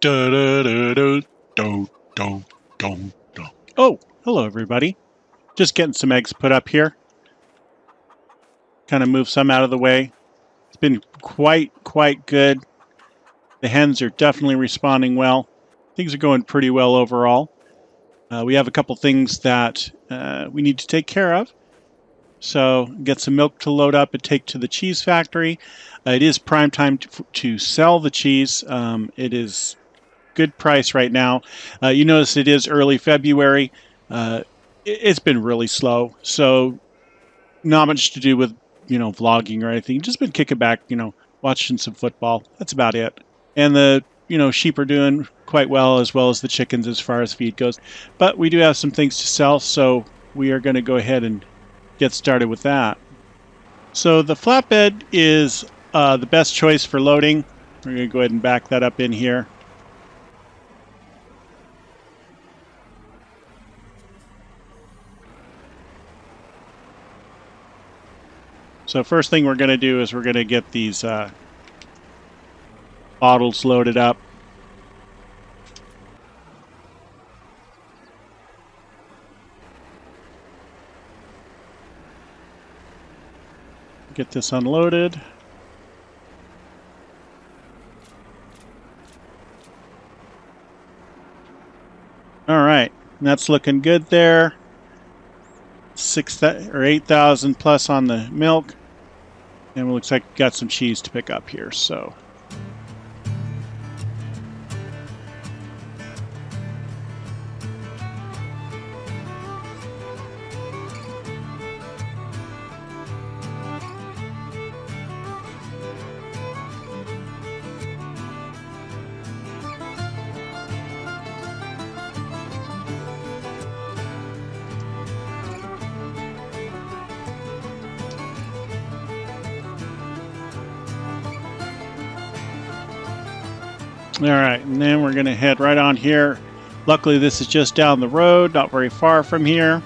Oh, hello everybody. Just getting some eggs put up here. Kind of move some out of the way. It's been quite good. The hens are definitely responding well. Things are going pretty well overall. We have a couple things that we need to take care of. So get some milk to load up and take to the cheese factory. It is prime time to sell the cheese. It is good price right now. You notice it is early February. It's been really slow, so not much to do with vlogging or anything. Just been kicking back, watching some football. That's about it. And the sheep are doing quite well as the chickens as far as feed goes. But we do have some things to sell, so we are going to go ahead and get started with that. So the flatbed is the best choice for loading. We're going to go ahead and back that up in here. So first thing we're going to do is we're going to get these bottles loaded up. Get this unloaded. All right, that's looking good there. 6,000 or 8,000 plus on the milk, and it looks like we got some cheese to pick up here. So all right, and then we're going to head right on here. Luckily, this is just down the road, not very far from here.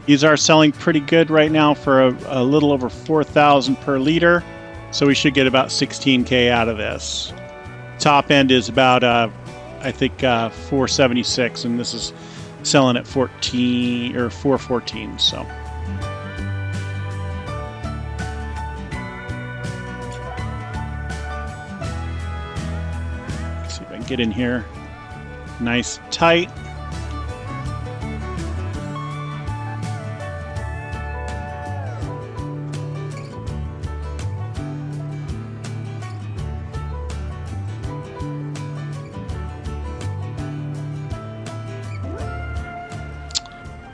These are selling pretty good right now for a little over 4,000 per liter, so we should get about 16K out of this. Top end is about, I think, 476, and this is selling at 14 or 414. So. Get in here nice tight.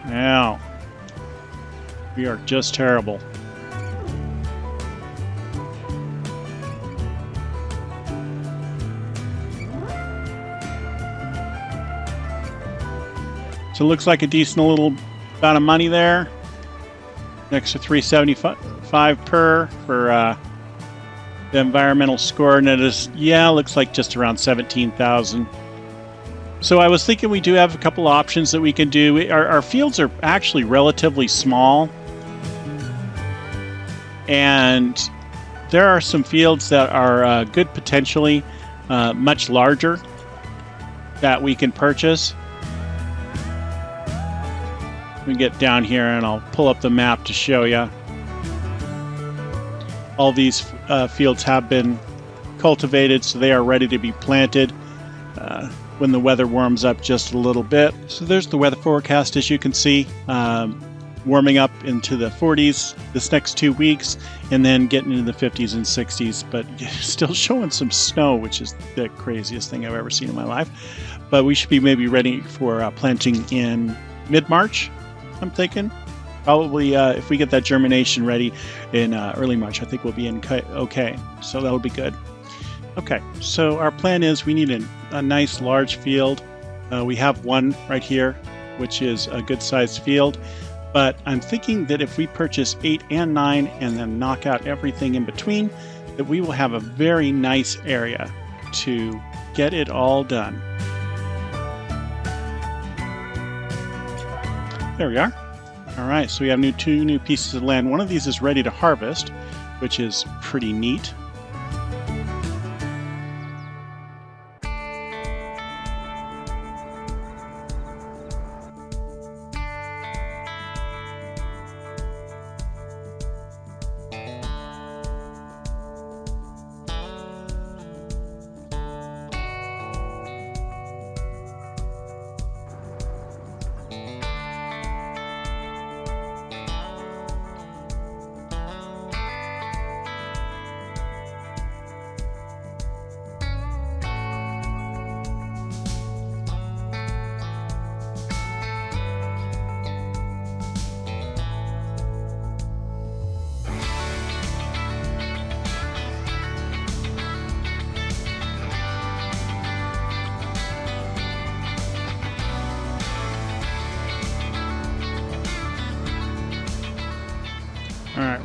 Now we are just terrible. So it looks like a decent little amount of money there. An extra $375 per for the environmental score, and it is looks like just around 17,000. So I was thinking we do have a couple options that we can do. Our fields are actually relatively small, and there are some fields that are good potentially much larger that we can purchase. We get down here and I'll pull up the map to show you. All these fields have been cultivated, so they are ready to be planted when the weather warms up just a little bit. So there's the weather forecast, as you can see, warming up into the 40s this next 2 weeks, and then getting into the 50s and 60s, but still showing some snow, which is the craziest thing I've ever seen in my life. But we should be maybe ready for planting in mid-March. I'm thinking probably if we get that germination ready in early March, I think we'll be in okay. So that'll be good. Okay, so our plan is we need a nice large field. We have one right here, which is a good sized field. But I'm thinking that if we purchase 8 and 9 and then knock out everything in between, that we will have a very nice area to get it all done. There we are. All right, so we have two new pieces of land. One of these is ready to harvest, which is pretty neat.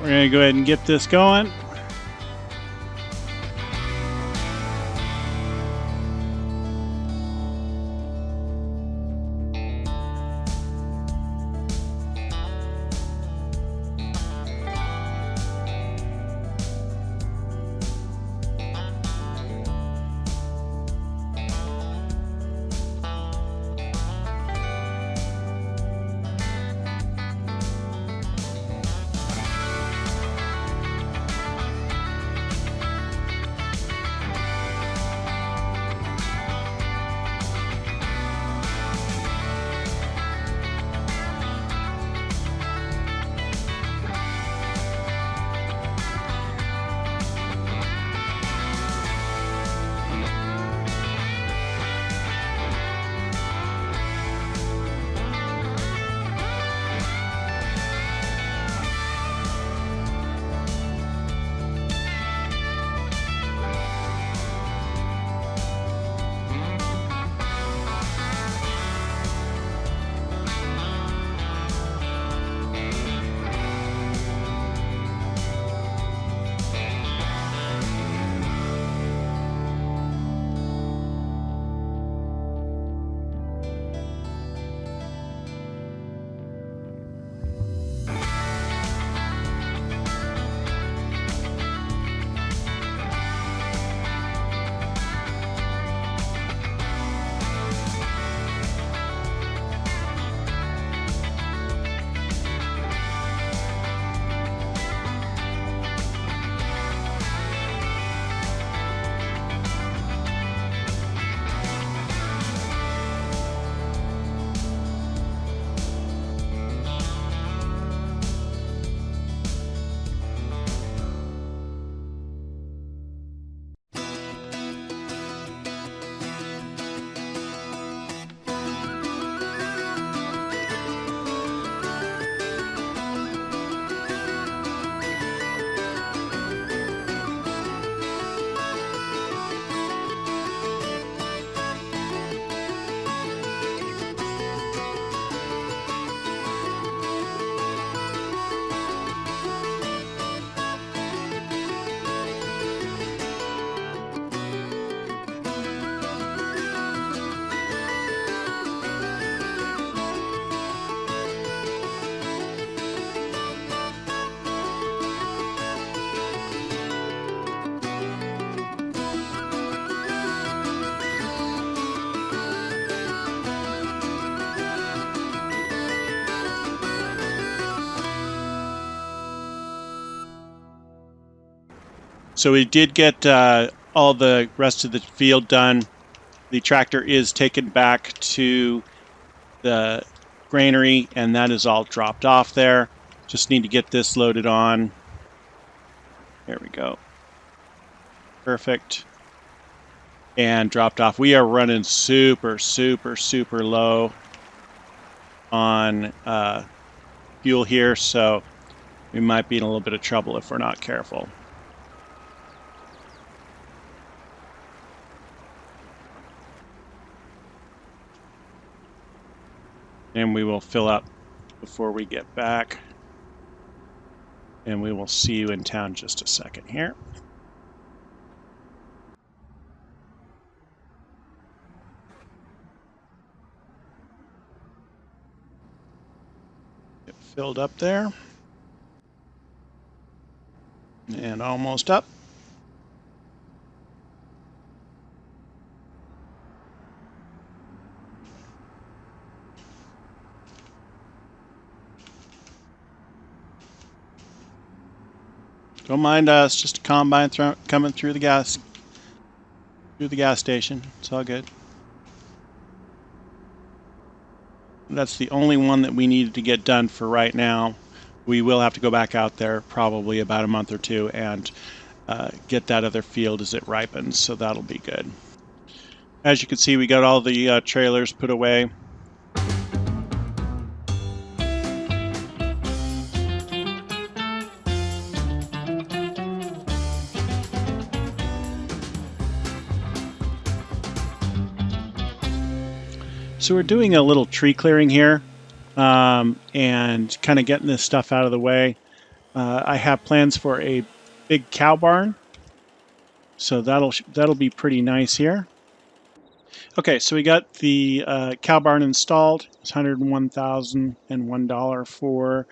We're going to go ahead and get this going. So we did get all the rest of the field done. The tractor is taken back to the granary, and that is all dropped off there. Just need to get this loaded on. There we go. Perfect. And dropped off. We are running super low on fuel here, so we might be in a little bit of trouble if we're not careful. And we will fill up before we get back. And we will see you in town just a second here. Get filled up there. And almost up. Don't mind us, just a combine coming through the gas station. It's all good. That's the only one that we needed to get done for right now. We will have to go back out there probably about a month or two and get that other field as it ripens, so that'll be good. As you can see, we got all the trailers put away. So we're doing a little tree clearing here and kind of getting this stuff out of the way. I have plans for a big cow barn, so that'll be pretty nice here. Okay, so we got the cow barn installed. It's $101,001 for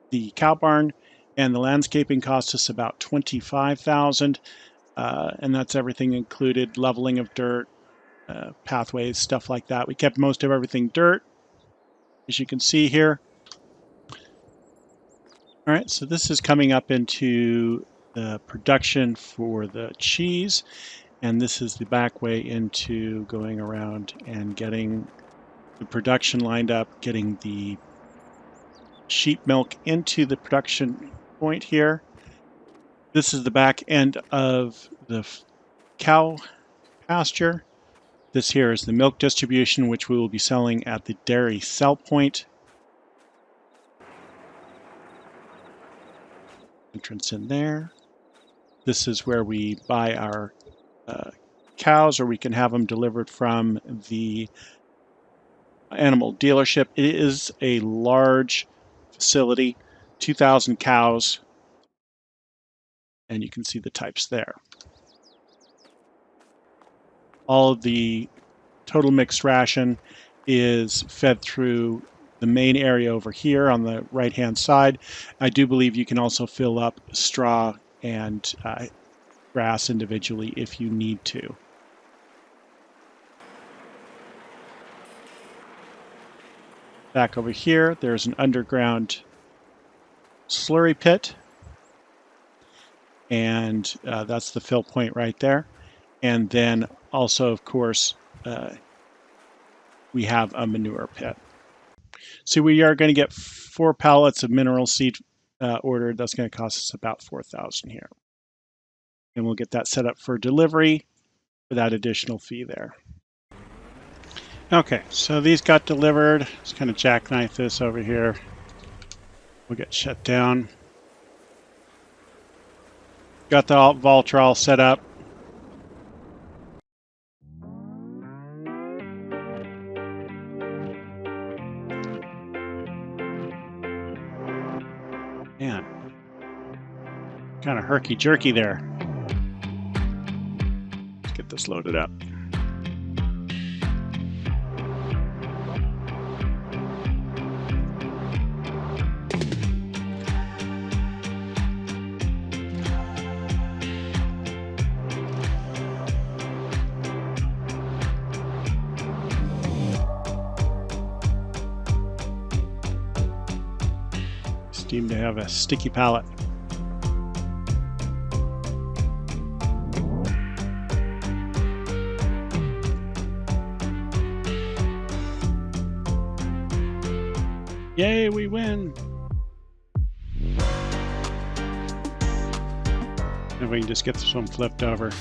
the cow barn, and the landscaping cost us about $25,000, and that's everything included: leveling of dirt, pathways, stuff like that. We kept most of everything dirt, as you can see here. All right, so this is coming up into the production for the cheese, and this is the back way into going around and getting the production lined up, getting the sheep milk into the production point here. This is the back end of the cow pasture. This here is the milk distribution, which we will be selling at the dairy sell point. Entrance in there. This is where we buy our cows, or we can have them delivered from the animal dealership. It is a large facility, 2,000 cows, and you can see the types there. All of the total mixed ration is fed through the main area over here on the right-hand side. I do believe you can also fill up straw and grass individually if you need to. Back over here, there's an underground slurry pit, and that's the fill point right there. And then also, of course, we have a manure pit. So we are going to get 4 pallets of mineral seed ordered. That's going to cost us about $4,000 here. And we'll get that set up for delivery for that additional fee there. Okay, so these got delivered. Let's kind of jackknife this over here. We'll get shut down. Got the Voltron set up. Man, kind of herky-jerky there. Let's get this loaded up. Seem to have a sticky palate. Yay, we win! If we can just get this one flipped over.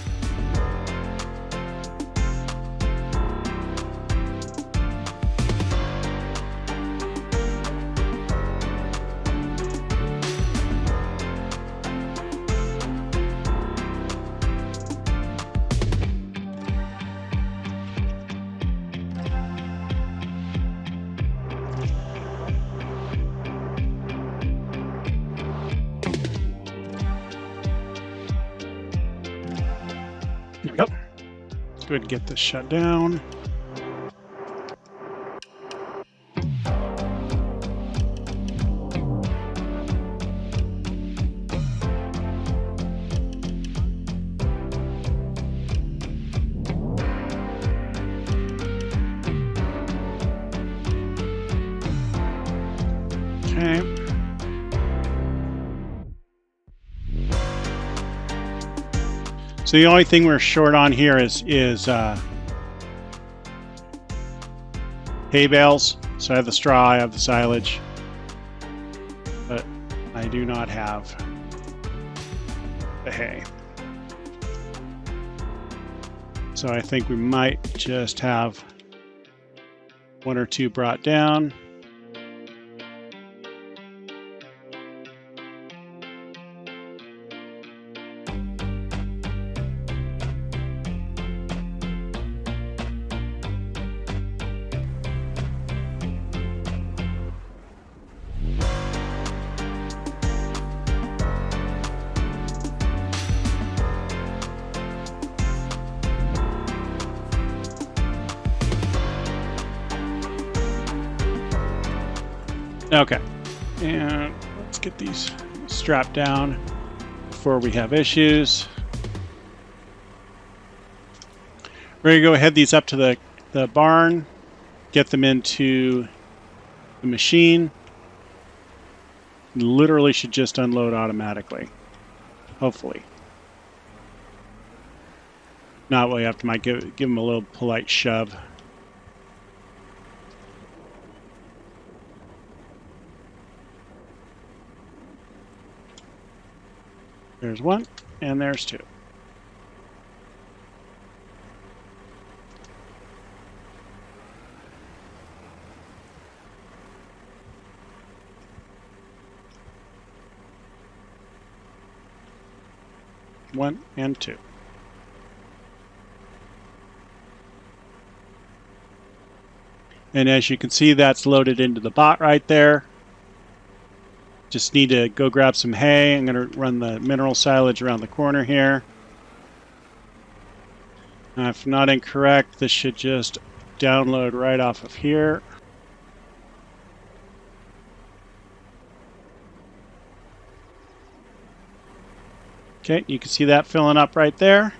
There we go. Let's go ahead and get this shut down. Okay. So the only thing we're short on here is hay bales. So I have the straw, I have the silage, but I do not have the hay. So I think we might just have 1 or 2 brought down. Okay. And let's get these strapped down before we have issues. We're going to go head these up to the barn, get them into the machine. Literally should just unload automatically. Hopefully. Not we have to might give them a little polite shove. There's one, and there's two. One and two. And as you can see, that's loaded into the bot right there. Just need to go grab some hay. I'm going to run the mineral silage around the corner here. If not incorrect, this should just download right off of here. Okay, you can see that filling up right there.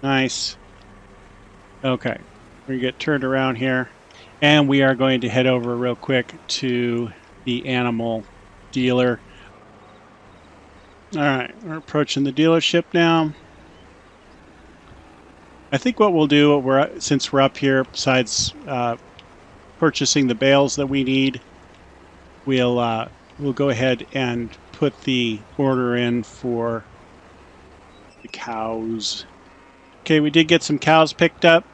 Nice. Okay, we're going to get turned around here. And we are going to head over real quick to the animal dealer. All right, we're approaching the dealership now. I think what we'll do, since we're up here, besides purchasing the bales that we need, we'll go ahead and put the order in for the cows. Okay, we did get some cows picked up.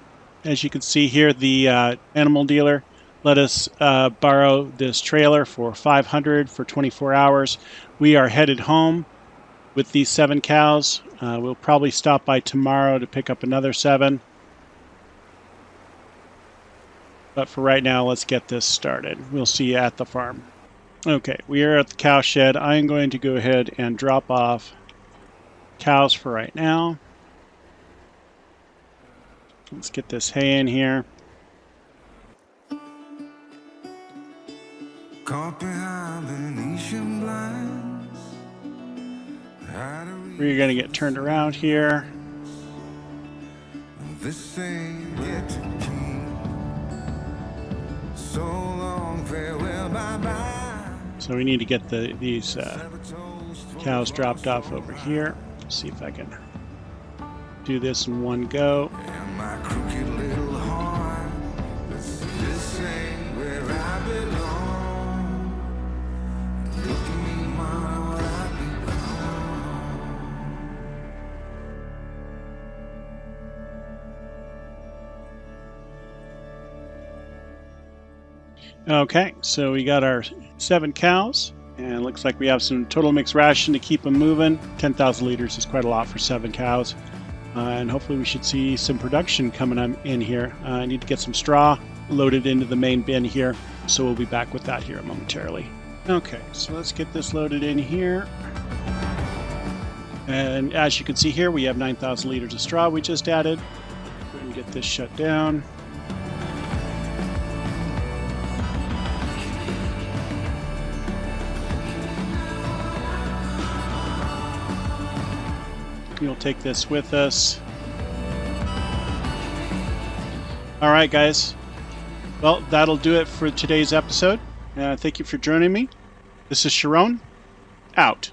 As you can see here, the animal dealer let us borrow this trailer for $500 for 24 hours. We are headed home with these 7 cows. We'll probably stop by tomorrow to pick up another 7. But for right now, let's get this started. We'll see you at the farm. Okay, we are at the cow shed. I'm going to go ahead and drop off cows for right now. Let's get this hay in here. We're going to get turned around here. So we need to get these cows dropped off over here. Let's see if I can do this in one go. Okay, so we got our 7 cows, and it looks like we have some total mixed ration to keep them moving. 10,000 liters is quite a lot for 7 cows. And hopefully we should see some production coming in here. I need to get some straw loaded into the main bin here, so we'll be back with that here momentarily. Okay, so let's get this loaded in here. And as you can see here, we have 9,000 liters of straw we just added. We're going to get this shut down. We'll take this with us. All right, guys. Well, that'll do it for today's episode. Thank you for joining me. This is Sharon, out.